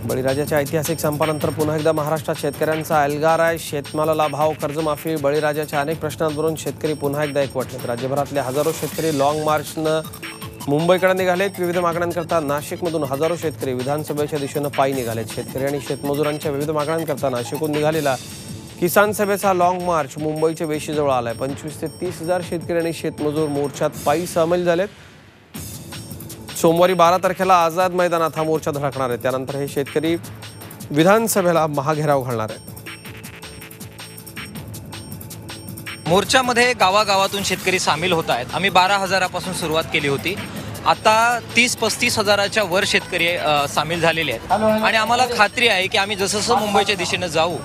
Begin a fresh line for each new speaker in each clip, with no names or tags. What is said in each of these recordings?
बळीराजाच्या ऐतिहासिक संपानंतर पुन्हा एकदा महाराष्ट्रात शेतकऱ्यांचा एल्गार आहे। शेतमालाला भाव, कर्जमाफी, बळीराजाच्या अनेक प्रश्नांवरून शेतकरी पुन्हा एकदा एकवटलेत। राज्यभरातले हजारो शेतकरी लॉंग मार्चनं मुंबईकडे निघालेत। विविध मागण्यांकरता नाशिकमधून हजारो शेतकरी विधानसभेच्या दिशेने पायी निघालेत। शेतकरी आणि शेतमजुरांच्या विविध मागण्यांकरता नाशिकहून निघालेला किसान सभेचा लॉंग मार्च मुंबईच्या वेशीजवळ आलाय। 25 ते 30 हजार शेतकरी आणि शेतमजूर मोर्चात पायी सामील झालेत। सोमवारी 12 तारखेला आझाद मैदानात हा मोर्चा धडकणार आहे। त्यानंतर हे शेतकरी विधानसभेला महाघेराव घालणार आहेत।
मोर्चामध्ये गावागावातून शेतकरी सामील होत आहेत। आम्ही 12,000 पासून सुरुवात केली होती। आता 30-35 हजाराच्या वर शेतकरी सामील झालेले आहेत आणि आम्हाला खात्री आहे की आम्ही जसं मुंबईच्या दिशेने जाऊ,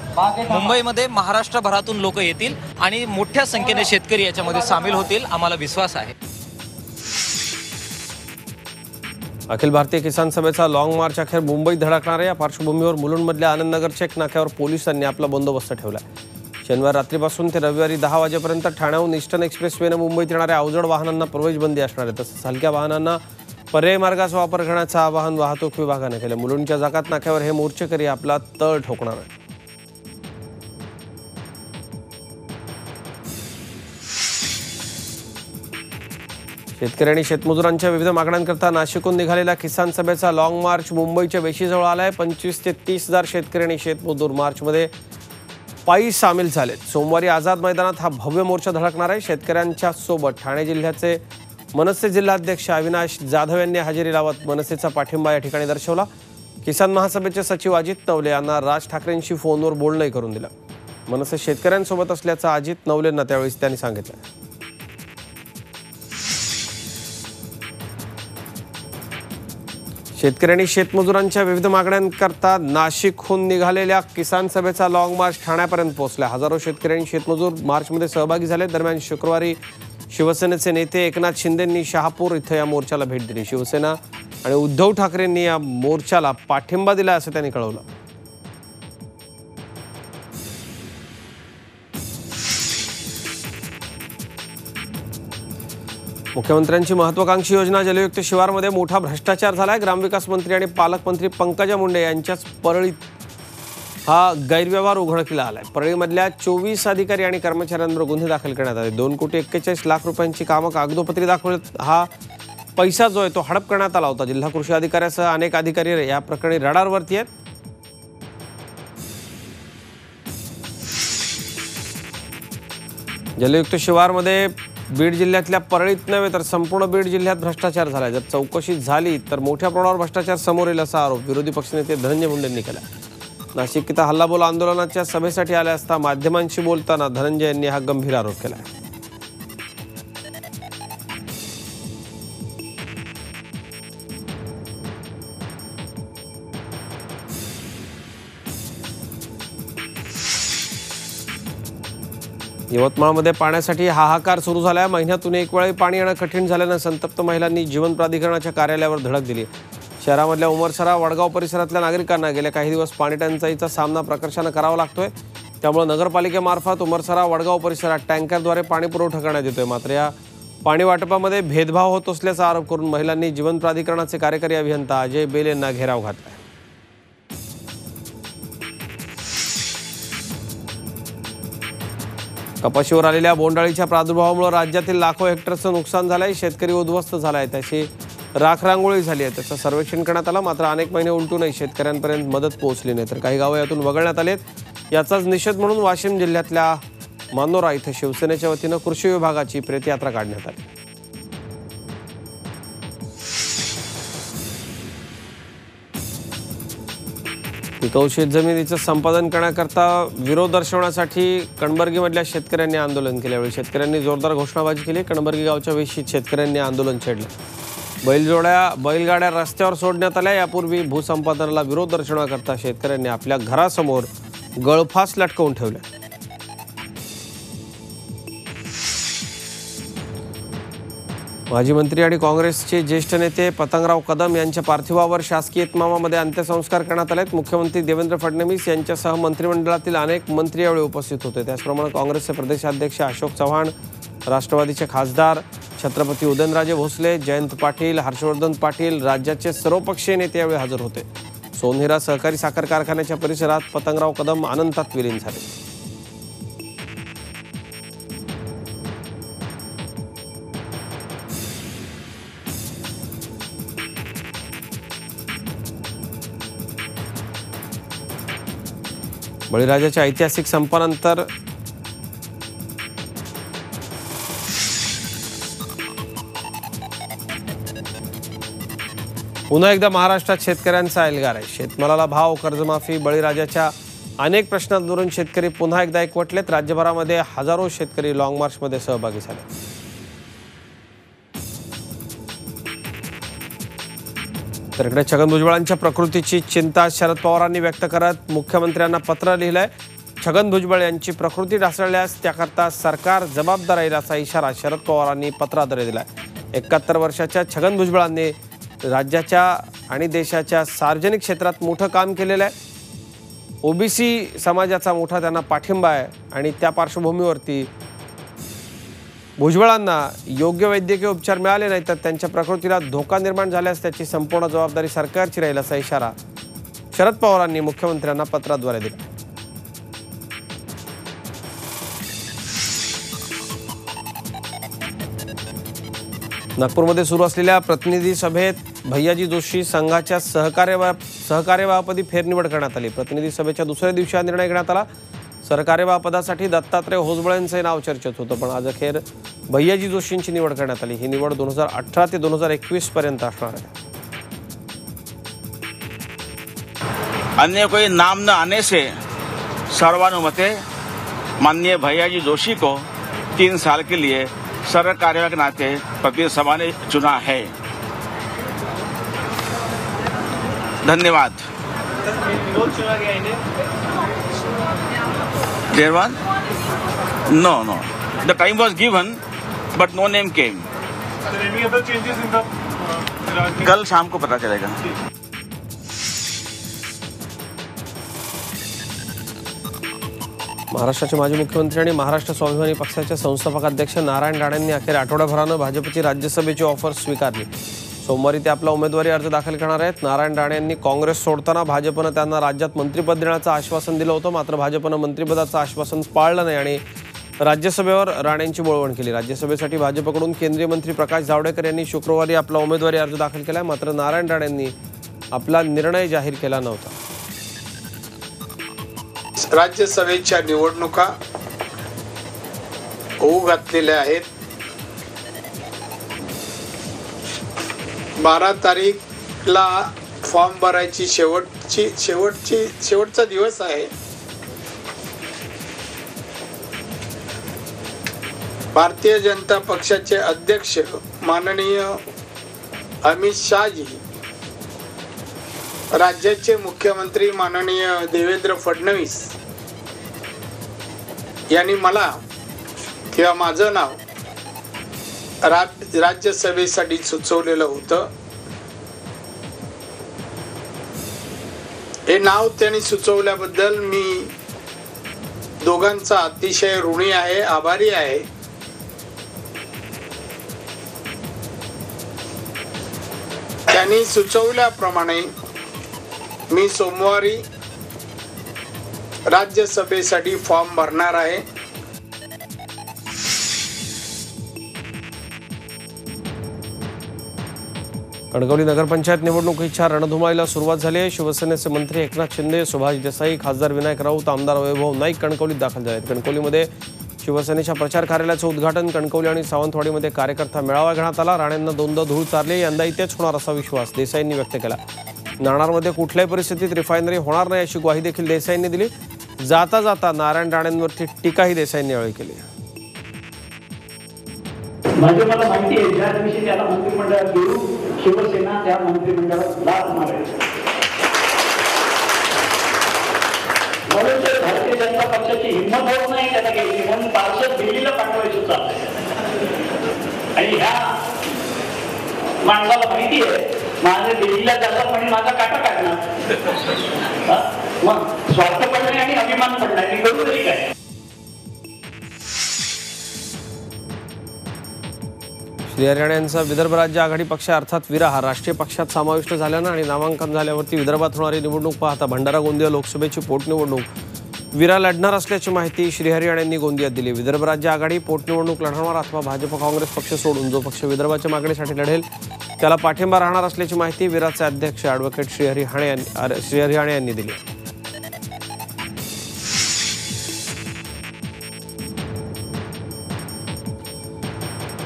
मुंबईमध्ये महाराष्ट्रभरातून लोक येतील आणि मोठ्या संख्येने शेतकरी याच्यामध्ये सामील होतील, आम्हाला विश्वास आहे।
अखिल भारतीय किसान सभेचा लॉंग मार्च अखेर मुंबईत धडकणार आहे। या पार्श्वभूमीवर मुलुंडमधल्या आनंदनगर चेक नाक्यावर पोलिसांनी आपला बंदोबस्त ठेवला आहे। शनिवार रात्रीपासून ते रविवारी 10 वाजेपर्यंत ठाण्याहून ईस्टर्न एक्सप्रेसवेने मुंबईत येणाऱ्या अवजड वाहनांना प्रवेशबंदी असणार आहे। तसंच हलक्या वाहनांना पर्यायी मार्गाचा वापर करण्याचं आवाहन वाहतूक विभागाने केलं। मुलुंडच्या जकात नाक्यावर हे मोर्चेकरी आपला तळ ठोकणार आहेत। शेतकरी आणि शेतमजुरांच्या विविध मागण्यांकरता नाशिकहून निघालेला किसान सभेचा लॉंग मार्च मुंबईच्या वेशीजवळ आलाय। 25 ते 30 हजार शेतकरी आणि शेतमजूर मार्चमध्ये पायी सामील झालेत। सोमवारी आझाद मैदानात हा भव्य मोर्चा धडकणार आहे। शेतकऱ्यांच्या सोबत ठाणे जिल्ह्याचे मनसे जिल्हाध्यक्ष अविनाश जाधव यांनी हजेरी लावत मनसेचा पाठिंबा या ठिकाणी दर्शवला। किसान महासभेचे सचिव अजित नवले यांना राज ठाकरेंशी फोनवर बोलणंही करून दिलं। मनसे शेतकऱ्यांसोबत असल्याचं अजित नवलेंना त्यावेळी त्यांनी सांगितलं। शेतकरी आणि शेतमजुरांच्या विविध मागण्यांकरता नाशिकहून निघालेल्या किसान सभेचा लॉंग मार्च ठाण्यापर्यंत पोहोचला। हजारो शेतकरी आणि शेतमजूर मार्चमध्ये सहभागी झाले। दरम्यान शुक्रवारी शिवसेनेचे नेते एकनाथ शिंदेंनी शहापूर इथं या मोर्चाला भेट दिली। शिवसेना आणि उद्धव ठाकरेंनी या मोर्चाला पाठिंबा दिला असं त्यांनी कळवलं। मुख्यमंत्र्यांची महत्वाकांक्षी योजना जलयुक्त शिवारमध्ये मोठा भ्रष्टाचार झालाय। ग्रामविकास मंत्री आणि पालकमंत्री पंकजा मुंडे यांच्याच परळीत हा गैरव्यवहार उघडकीला आलाय। परळीमधल्या 24 अधिकारी आणि कर्मचाऱ्यांवर गुन्हे दाखल करण्यात आले। 2,41,00,000 रुपयांची कामं कागदोपत्री दाखवत हा पैसा जो आहे तो हडप करण्यात आला होता। जिल्हा कृषी अधिकाऱ्यासह अनेक अधिकारी या प्रकरणी रडारवरती आहेत। जलयुक्त शिवारमध्ये बीड जिल्ह्यातल्या परळीत नव्हे तर संपूर्ण बीड जिल्ह्यात भ्रष्टाचार झालाय। जर चौकशी झाली तर मोठ्या प्रमाणावर भ्रष्टाचार समोर येईल असा आरोप विरोधी पक्षनेते धनंजय मुंडेंनी केला। नाशिक इथं हल्लाबोल आंदोलनाच्या सभेसाठी आले असता माध्यमांशी बोलताना धनंजय यांनी हा गंभीर आरोप केला। यवतमाळमध्ये पाण्यासाठी हाहाकार सुरू झाला। महिन्यातून एक वेळा पाणी येणं कठीण झाल्यानं संतप्त महिलांनी जीवन प्राधिकरणाच्या कार्यालयावर धडक दिली। शहरामधल्या उमरसरा वडगाव परिसरातल्या नागरिकांना गेल्या काही दिवस पाणी टंचाईचा सामना प्रकर्षानं करावा लागतोय। त्यामुळे नगरपालिकेमार्फत उमरसरा वडगाव परिसरात टँकरद्वारे पाणी पुरवठा करण्यात येतोय। मात्र या पाणी वाटपामध्ये भेदभाव होत असल्याचा आरोप करून महिलांनी जीवन प्राधिकरणाचे कार्यकारी अभियंता अजय बेल यांना घेराव घातला। कपाशीवर आलेल्या बोंडाळीच्या प्रादुर्भावामुळे राज्यातील लाखो हेक्टरचं नुकसान झालंय। शेतकरी उद्ध्वस्त झालाय, त्याची राखरांगोळी झाली आहे। त्याचं सर्वेक्षण करण्यात आलं, मात्र अनेक महिने उलटूनही शेतकऱ्यांपर्यंत मदत पोहोचली नाही। तर काही गावं यातून वगळण्यात आलेत। याचाच निषेध म्हणून वाशिम जिल्ह्यातल्या मानोरा इथं शिवसेनेच्या वतीनं कृषी विभागाची प्रेतयात्रा काढण्यात आली। पिकाऊ शेतजमिनीचं संपादन करण्याकरता विरोध दर्शवण्यासाठी कणबर्गीमधल्या शेतकऱ्यांनी आंदोलन केलं। यावेळी शेतकऱ्यांनी जोरदार घोषणाबाजी केली। कणबर्गी गावच्या वेशीत शेतकऱ्यांनी आंदोलन छेडलं। बैलगाड्या रस्त्यावर सोडण्यात आल्या। यापूर्वी भूसंपादनाला विरोध दर्शवण्याकरता शेतकऱ्यांनी आपल्या घरासमोर गळफास लटकवून ठेवले। माजी मंत्री आणि काँग्रेसचे ज्येष्ठ नेते पतंगराव कदम यांच्या पार्थिवावर शासकीय इतमामामध्ये अंत्यसंस्कार करण्यात आलेत। मुख्यमंत्री देवेंद्र फडणवीस यांच्यासह मंत्रिमंडळातील अनेक मंत्री यावेळी उपस्थित होते। त्याचप्रमाणे काँग्रेसचे प्रदेशाध्यक्ष अशोक चव्हाण, राष्ट्रवादीचे खासदार छत्रपती उदयनराजे भोसले, जयंत पाटील, हर्षवर्धन पाटील, राज्याचे सर्वपक्षीय नेते यावेळी हजर होते। सोनहिरा सहकारी साखर कारखान्याच्या परिसरात पतंगराव कदम अनंतात विलीन झाले. बळीराजाच्या ऐतिहासिक संपानंतर पुन्हा एकदा महाराष्ट्रात शेतकऱ्यांचा एल्गार आहे. शेतमालाला भाव, कर्जमाफी, बळीराजाच्या अनेक प्रश्नांवरून शेतकरी पुन्हा एकदा एकवटलेत. राज्यभरामध्ये हजारो शेतकरी लॉंग मार्चमध्ये सहभागी झाले. तर इकडे छगन भुजबळांच्या प्रकृतीची चिंता शरद पवारांनी व्यक्त करत मुख्यमंत्र्यांना पत्र लिहिलंय. छगन भुजबळ यांची प्रकृती ढासळल्यास त्याकरता सरकार जबाबदार राहील असा इशारा शरद पवारांनी पत्राद्वारे दिलाय. 71 वर्षाच्या छगन भुजबळांनी राज्याच्या आणि देशाच्या सार्वजनिक क्षेत्रात मोठं काम केलेलं आहे. ओबीसी समाजाचा मोठा त्यांना पाठिंबा आहे आणि त्या पार्श्वभूमीवरती भुजबळांना योग्य वैद्यकीय उपचार मिळाले नाही तर त्यांच्या प्रकृतीला धोका निर्माण झाल्यास त्याची संपूर्ण जबाबदारी सरकारची राहील असा इशारा शरद पवारांनी मुख्यमंत्र्यांना पत्राद्वारे दिला. नागपूरमध्ये सुरू असलेल्या प्रतिनिधी सभेत भैयाजी जोशी संघाच्या सहकार्यवाहपदी फेरनिवड करण्यात आली. प्रतिनिधी सभेच्या दुसऱ्या दिवशी हा निर्णय घेण्यात आला. सरकार्यवाहपदासाठी दत्तात्रय होसबळेंचे नाव चर्चेत होतं पण आज अखेर भैयाजी जोशींची निवड करण्यात आली. ही निवड 2018 ते 2021 पर्यंत असणार आहे.
अन्य कोई नाम न आने से सर्वानुमते माननीय भैयाजी जोशी को 3 साल के लिए सरकार्यवाह के नाते प्रतिनिधि सभा ने चुना है. धन्यवाद. There was? No. The time was given, but no name came.
Any other changes in the?
कल शाम को पता चलेगा.
महाराष्ट्राचे माजी मुख्यमंत्री आणि महाराष्ट्र स्वाभिमानी पक्षाचे संस्थापक अध्यक्ष नारायण राणेंनी अखेर आठवड्याभरानं भाजपची राज्यसभेची ऑफर स्वीकारली. सोमवारी ते आपला उमेदवारी अर्ज दाखल करणार आहेत. नारायण राणे यांनी काँग्रेस सोडताना भाजपनं त्यांना राज्यात मंत्रिपद देण्याचं आश्वासन दिलं होतं मात्र भाजपनं मंत्रिपदाचं आश्वासन पाळलं नाही आणि राज्यसभेवर राणेंची बोळवण केली. राज्यसभेसाठी भाजपकडून केंद्रीय मंत्री प्रकाश जावडेकर यांनी शुक्रवारी आपला उमेदवारी अर्ज दाखल केला मात्र नारायण राणेंनी आपला निर्णय जाहीर केला नव्हता.
राज्यसभेच्या निवडणुका होऊ घातलेल्या आहेत. 12 तारीखला फॉर्म भरायची शेवटचा दिवस आहे. भारतीय जनता पक्षाचे अध्यक्ष माननीय अमित शाहजी, राज्याचे मुख्यमंत्री माननीय देवेंद्र फडणवीस यांनी मला किंवा माझं नाव राज्यसभेसाठी सुचवलेलं होतं. हे नाव त्यांनी सुचवल्याबद्दल मी दोघांचा अतिशय ऋणी आहे, आभारी आहे. त्यांनी सुचवल्याप्रमाणे मी सोमवारी राज्यसभेसाठी फॉर्म भरणार आहे.
कणकवली नगरपंचायत निवडणुकीच्या रणधुमाळीला सुरुवात झाली आहे. शिवसेनेचे मंत्री एकनाथ शिंदे, सुभाष देसाई, खासदार विनायक राऊत, आमदार वैभव नाईक कणकवलीत दाखल झाले आहेत. कणकवलीमध्ये शिवसेनेच्या प्रचार कार्यालयाचं उद्घाटन, कणकवली आणि सावंतवाडीमध्ये कार्यकर्ता मेळावा घेण्यात आला. राणेंना दोनदा धूळ चारली, यंदा इथेच होणार असा विश्वास देसाईंनी व्यक्त केला. नाणारमध्ये कुठल्याही परिस्थितीत रिफायनरी होणार नाही अशी ग्वाही देखील देसाईंनी दिली. जाता जाता नारायण राणेंवरती टीकाही देसाईंनी यावेळी केली.
म्हणजे मला माहिती आहे ज्या दिवशी त्याला मंत्रिमंडळात घेऊ शिवसेना त्या मंत्रिमंडळात लाभ मारेल. म्हणून तर भारतीय जनता पक्षाची हिंमत होत नाही त्याला घ्यायची म्हणून पार्षद दिल्लीला पाठवायचं चाललंय. आणि ह्या माणसाला माहिती आहे माझं दिल्लीला जातात म्हणजे माझा काटा काढणार. मग स्वार्थ पण नाही आणि अभिमान पण नाही. करू तरी काय.
श्रीहरी राणे यांचा विदर्भ राज्य आघाडी पक्ष अर्थात विरा हा राष्ट्रीय पक्षात समाविष्ट झाल्यानं आणि नामांकन झाल्यावरती विदर्भात होणारी निवडणूक पाहता भंडारा गोंदिया लोकसभेची पोटनिवडणूक विरा लढणार असल्याची माहिती श्रीहरी राणे यांनी गोंदियात दिली। विदर्भ राज्य आघाडी पोटनिवडणूक लढवणार अथवा भाजप काँग्रेस पक्ष सोडून जो पक्ष विदर्भाच्या मागणीसाठी लढेल त्याला पाठिंबा राहणार असल्याची माहिती विराचे अध्यक्ष ॲडव्होकेट श्रीहरी राणे यांनी दिली।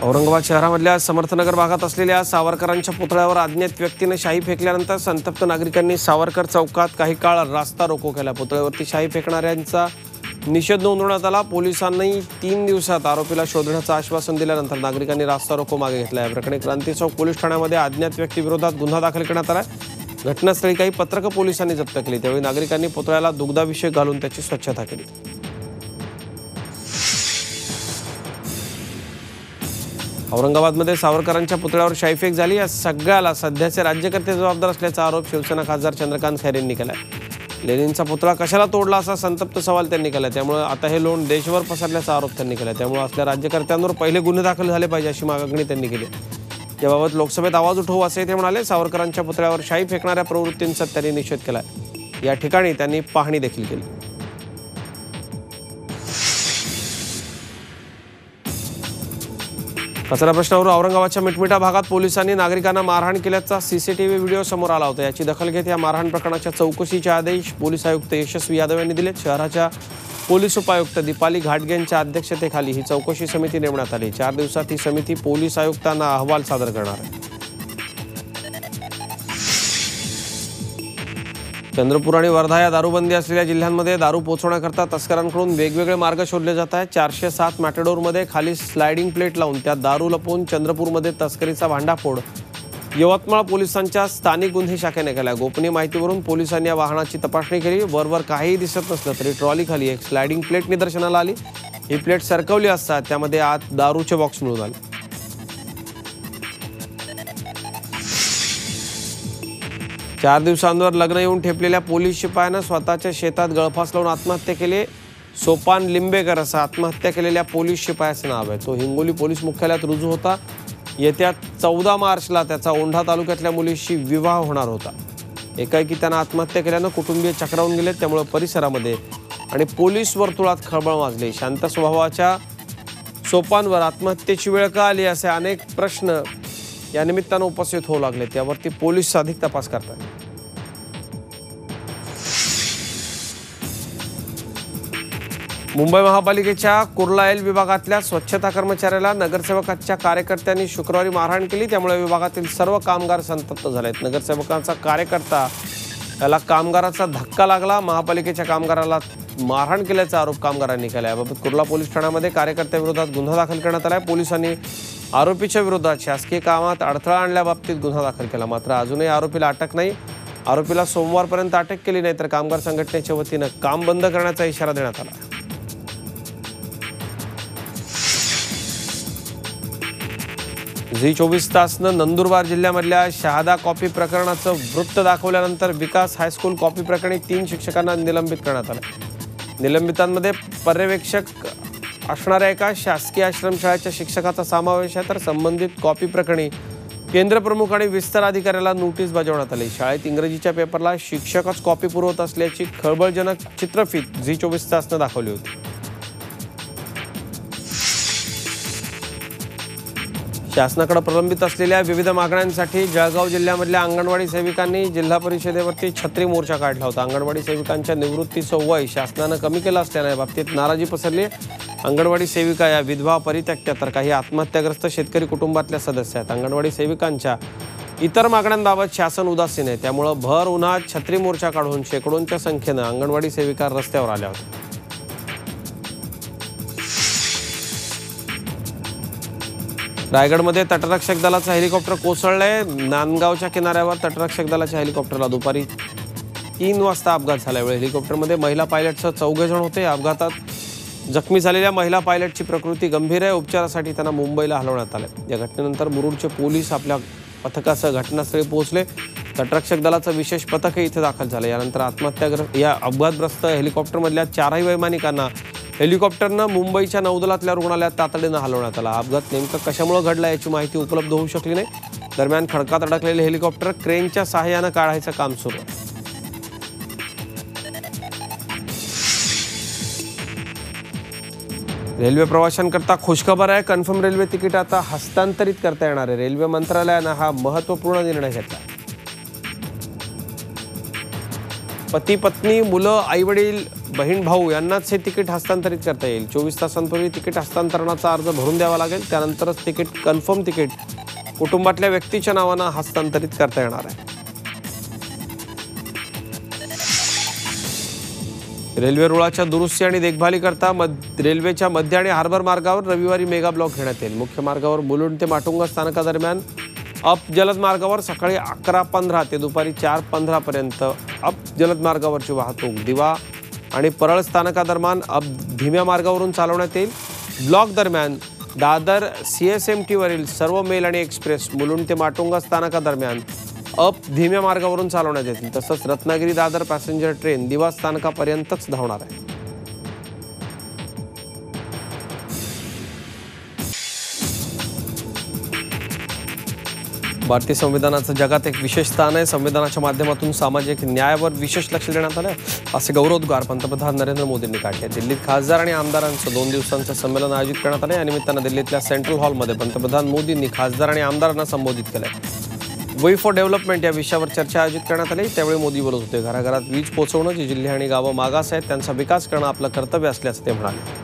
औरंगाबाद शहरामधल्या समर्थनगर भागात असलेल्या सावरकरांच्या पुतळ्यावर अज्ञात व्यक्तीने शाई फेकल्यानंतर संतप्त नागरिकांनी सावरकर चौकात काही काळ रास्ता रोको केला। पुतळ्यावरती शाई फेकणाऱ्यांचा निषेध नोंदवण्यात आला। पोलिसांनी 3 दिवसात आरोपीला शोधण्याचं आश्वासन दिल्यानंतर नागरिकांनी रास्ता रोको मागे घेतला। या प्रकरणी क्रांती चौक पोलीस ठाण्यामध्ये अज्ञात व्यक्तीविरोधात गुन्हा दाखल करण्यात आला। घटनास्थळी काही पत्रकं पोलिसांनी जप्त केली। त्यावेळी नागरिकांनी पुतळ्याला दुग्धाभिषेक घालून त्याची स्वच्छता केली। औरंगाबादमध्ये सावरकरांच्या पुतळ्यावर शाईफेक झाली। या सगळ्याला सध्याचे राज्यकर्ते जबाबदार असल्याचा आरोप शिवसेना खासदार चंद्रकांत खैरे यांनी केला। लेनिनचा पुतळा कशाला तोडला असा संतप्त सवाल त्यांनी केला। त्यामुळे आता हे लोण देशभर पसरल्याचा आरोप त्यांनी केला। त्यामुळे असल्या राज्यकर्त्यांवर पहिले गुन्हे दाखल झाले पाहिजे अशी मागणी त्यांनी केली। याबाबत लोकसभेत आवाज उठवू असे ते म्हणाले। सावरकरांच्या पुतळ्यावर शाई फेकणाऱ्या प्रवृत्तींचा त्यांनी निषेध केला। या ठिकाणी त्यांनी पाहणी देखील केली। कचरा प्रश्नावर औरंगाबादच्या मिटमिटा भागात पोलिसांनी नागरिकांना मारहाण केल्याचा सीसीटीव्ही व्हिडिओ समोर आला होता। याची दखल घेत या मारहाण प्रकरणाच्या चौकशीचे आदेश पोलीस आयुक्त यशस्वी यादव यांनी दिले। शहराच्या पोलीस उपायुक्त दीपाली घाटगे यांच्या अध्यक्षतेखाली ही चौकशी समिती नेमण्यात आली। 4 दिवसात ही समिती पोलीस आयुक्तांना अहवाल सादर करणार आहे। चंद्रपूर आणि वर्धा या दारूबंदी असलेल्या जिल्ह्यांमध्ये दारू पोहोचवण्याकरता तस्करांकडून वेगवेगळे मार्ग शोधले जात आहेत। 407 मॅटेडोरमध्ये खाली स्लायडिंग प्लेट लावून त्यात दारू लपवून चंद्रपूरमध्ये तस्करीचा भांडाफोड यवतमाळ पोलिसांच्या स्थानिक गुन्हे शाखेने केला। गोपनीय माहितीवरून पोलिसांनी या वाहनाची तपासणी केली। वरवर काहीही दिसत नसलं तरी ट्रॉलीखाली एक स्लायडिंग प्लेट निदर्शनाला आली। ही प्लेट सरकवली असता त्यामध्ये आत दारूचे बॉक्स मिळून आले। चार दिवसांवर लग्न येऊन ठेपलेल्या पोलीस शिपायानं स्वतःच्या शेतात गळफास लावून आत्महत्या केली। सोपान लिंबेकर असं आत्महत्या केलेल्या पोलीस शिपायाचं नाव आहे। तो हिंगोली पोलीस मुख्यालयात रुजू होता। येत्या 14 मार्चला त्याचा औंढा तालुक्यातल्या मुलीशी विवाह होणार होता। एकाएकी त्यानं आत्महत्या केल्यानं कुटुंबीय चक्रावून गेले। त्यामुळे परिसरामध्ये आणि पोलीस वर्तुळात खळबळ माजली। शांत स्वभावाच्या सोपानवर आत्महत्येची वेळ का आली असे अनेक प्रश्न या निमित्तानं उपस्थित होऊ लागले। त्यावरती पोलीस अधिक तपास करतात। मुंबई महापालिकेच्या कुर्ला एल विभागातल्या स्वच्छता कर्मचाऱ्याला नगरसेवकाच्या कार्यकर्त्यांनी शुक्रवारी मारहाण केली। त्यामुळे विभागातील सर्व कामगार संतप्त झालेत। नगरसेवकाचा कार्यकर्ता याला कामगाराचा धक्का लागला। महापालिकेच्या कामगाराला मारहाण केल्याचा आरोप कामगारांनी केला। याबाबत कुर्ला पोलीस ठाण्यामध्ये कार्यकर्त्याविरोधात गुन्हा दाखल करण्यात आला आहे। पोलिसांनी आरोपीच्या विरोधात शासकीय कामात अडथळा आणल्याबाबतीत गुन्हा दाखल केला। मात्र अजूनही आरोपीला अटक नाही। आरोपीला सोमवारपर्यंत अटक केली नाही तर कामगार संघटनेच्या वतीनं काम बंद करण्याचा इशारा देण्यात आला। झी 24 तासनं नंदुरबार जिल्ह्यामधल्या शहादा कॉपी प्रकरणाचं वृत्त दाखवल्यानंतर विकास हायस्कूल कॉपी प्रकरणी 3 शिक्षकांना निलंबित करण्यात आलं। निलंबितांमध्ये पर्यवेक्षक असणाऱ्या एका शासकीय आश्रमशाळेच्या शिक्षकाचा समावेश आहे। तर संबंधित कॉपी प्रकरणी केंद्रप्रमुख आणि विस्तार अधिकाऱ्याला नोटीस बजावण्यात आली। शाळेत इंग्रजीच्या पेपरला शिक्षकच कॉपी पुरवत असल्याची खळबळजनक चित्रफीत झी 24 तासनं दाखवली होती। शासनाकडे प्रलंबित असलेल्या विविध मागण्यांसाठी जळगाव जिल्ह्यामधल्या अंगणवाडी सेविकांनी जिल्हा परिषदेवरती छत्री मोर्चा काढला होता। अंगणवाडी सेविकांच्या निवृत्तीचं वय शासनानं कमी केलं असल्याने बाबतीत नाराजी पसरली। अंगणवाडी सेविका या विधवा परित्यक्त्या तर काही आत्महत्याग्रस्त शेतकरी कुटुंबातल्या सदस्य आहेत। अंगणवाडी सेविकांच्या इतर मागण्यांबाबत शासन उदासीन आहे। त्यामुळे भर उन्हात छत्री मोर्चा काढून शेकडोंच्या संख्येनं अंगणवाडी सेविका रस्त्यावर आल्या होत्या। रायगडमध्ये तटरक्षक दलाचं हेलिकॉप्टर कोसळलंय। नांदगावच्या किनाऱ्यावर तटरक्षक दलाच्या हेलिकॉप्टरला दुपारी 3 वाजता अपघात झाल्यामुळे हेलिकॉप्टरमध्ये महिला पायलटसह 4 जण होते। या अपघातात जखमी झालेल्या महिला पायलटची प्रकृती गंभीर आहे। उपचारासाठी त्यांना मुंबईला हलवण्यात आले। या घटनेनंतर मुरुडचे पोलीस आपल्या पथकासह घटनास्थळी पोहोचले। तटरक्षक दलाचं विशेष पथक इथे दाखल झालं। यानंतर या अपघातग्रस्त हेलिकॉप्टरमधल्या 4ही वैमानिकांना हेलिकॉप्टरनं मुंबईच्या नौदलातल्या रुग्णालयात तातडीनं हलवण्यात आला. अपघात नेमका कशामुळे घडला याची माहिती उपलब्ध होऊ शकली नाही. दरम्यान खडकात अडकलेले हेलिकॉप्टर क्रेनच्या सहाय्यानं काढायचं काम सुरू आहे. रेल्वे प्रवाशांकरता खुशखबर आहे. कन्फर्म रेल्वे तिकीट आता हस्तांतरित करता येणार आहे. रेल्वे मंत्रालयानं हा महत्त्वपूर्ण निर्णय घेतला. पती पत्नी, मुलं, आईवडील, बहीण भाऊ यांनाच हे तिकीट हस्तांतरित करता येईल. 24 तासांपूर्वी तिकीट हस्तांतरणाचा अर्ज भरून द्यावा लागेल. त्यानंतरच तिकीट कन्फर्म तिकीट कुटुंबातल्या व्यक्तीच्या नावानं हस्तांतरित करता येणार आहे. रेल्वे रुळाच्या दुरुस्ती आणि देखभालीकरता रेल्वेच्या मध्य आणि हार्बर मार्गावर रविवारी मेगा ब्लॉक घेण्यात येईल. मुख्य मार्गावर मुलुंड ते माटुंगा स्थानकादरम्यान अप जलद मार्गावर सकाळी 11:15 ते दुपारी 4:15 पर्यंत अप जलद मार्गावरची वाहतूक दिवा आणि परळ स्थानकादरम्यान अप धीम्या मार्गावरून चालवण्यात येईल. ब्लॉक दरम्यान दादर CSMT वरील सर्व मेल आणि एक्सप्रेस मुलुंड ते माटुंगा स्थानकादरम्यान अप धीम्या मार्गावरून चालवण्यात येतील. तसंच रत्नागिरी दादर पॅसेंजर ट्रेन दिवा स्थानकापर्यंतच धावणार आहे. भारतीय संविधानाचं जगात एक विशेष स्थान आहे. संविधानाच्या माध्यमातून सामाजिक न्यायावर विशेष लक्ष देण्यात आलं असे गौरवोद्गार पंतप्रधान नरेंद्र मोदींनी काढले. दिल्लीत खासदार आणि आमदारांचं 2 दिवसांचं संमेलन आयोजित करण्यात आलं. या निमित्तानं दिल्लीतल्या सेंट्रल हॉलमध्ये पंतप्रधान मोदींनी खासदार आणि आमदारांना संबोधित केलं. वे फॉर डेव्हलपमेंट या विषयावर चर्चा आयोजित करण्यात आली. त्यावेळी मोदी बोलत होते. घराघरात वीज पोहोचवणं, जी जिल्हे आणि गावं मागास आहेत त्यांचा विकास करणं आपलं कर्तव्य असल्याचं ते म्हणाले.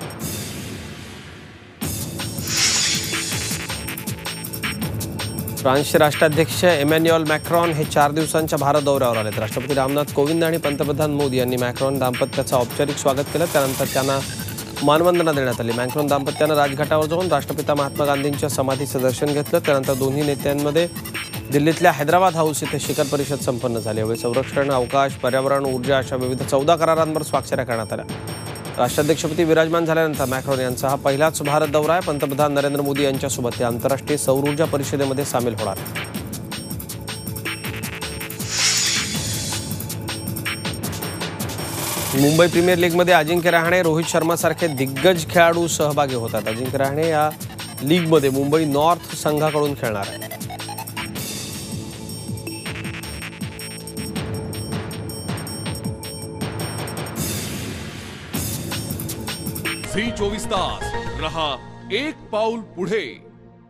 फ्रान्सचे राष्ट्राध्यक्ष एमॅन्युअल मॅक्रॉन हे 4 दिवसांच्या भारत दौऱ्यावर आलेत. राष्ट्रपती रामनाथ कोविंद आणि पंतप्रधान मोदी यांनी मॅक्रॉन दाम्पत्याचं औपचारिक स्वागत केलं. त्यानंतर त्यांना मानवंदना देण्यात आली. मॅक्रॉन दाम्पत्यानं राजघाटावर जाऊन राष्ट्रपिता महात्मा गांधींच्या समाधीचं दर्शन घेतलं. त्यानंतर दोन्ही नेत्यांमध्ये दिल्लीतल्या हैदराबाद हाऊस इथे शिखर परिषद संपन्न झाली. यावेळी संरक्षण, अवकाश, पर्यावरण, ऊर्जा अशा विविध 14 करारांवर स्वाक्षऱ्या करण्यात आल्या. राष्ट्राध्यक्षपदी विराजमान झाल्यानंतर मॅक्रॉन यांचा हा पहिलाच भारत दौरा आहे. पंतप्रधान नरेंद्र मोदी यांच्यासोबत ते आंतरराष्ट्रीय सौर ऊर्जा परिषदेमध्ये सामील होणार. मुंबई प्रीमियर लीगमध्ये अजिंक्य रहाणे, रोहित शर्मासारखे दिग्गज खेळाडू सहभागी होतात. अजिंक्य रहाणे या लीगमध्ये मुंबई नॉर्थ संघाकडून खेळणार आहे.
झी 24 तास रहा एक पाऊल पुढे.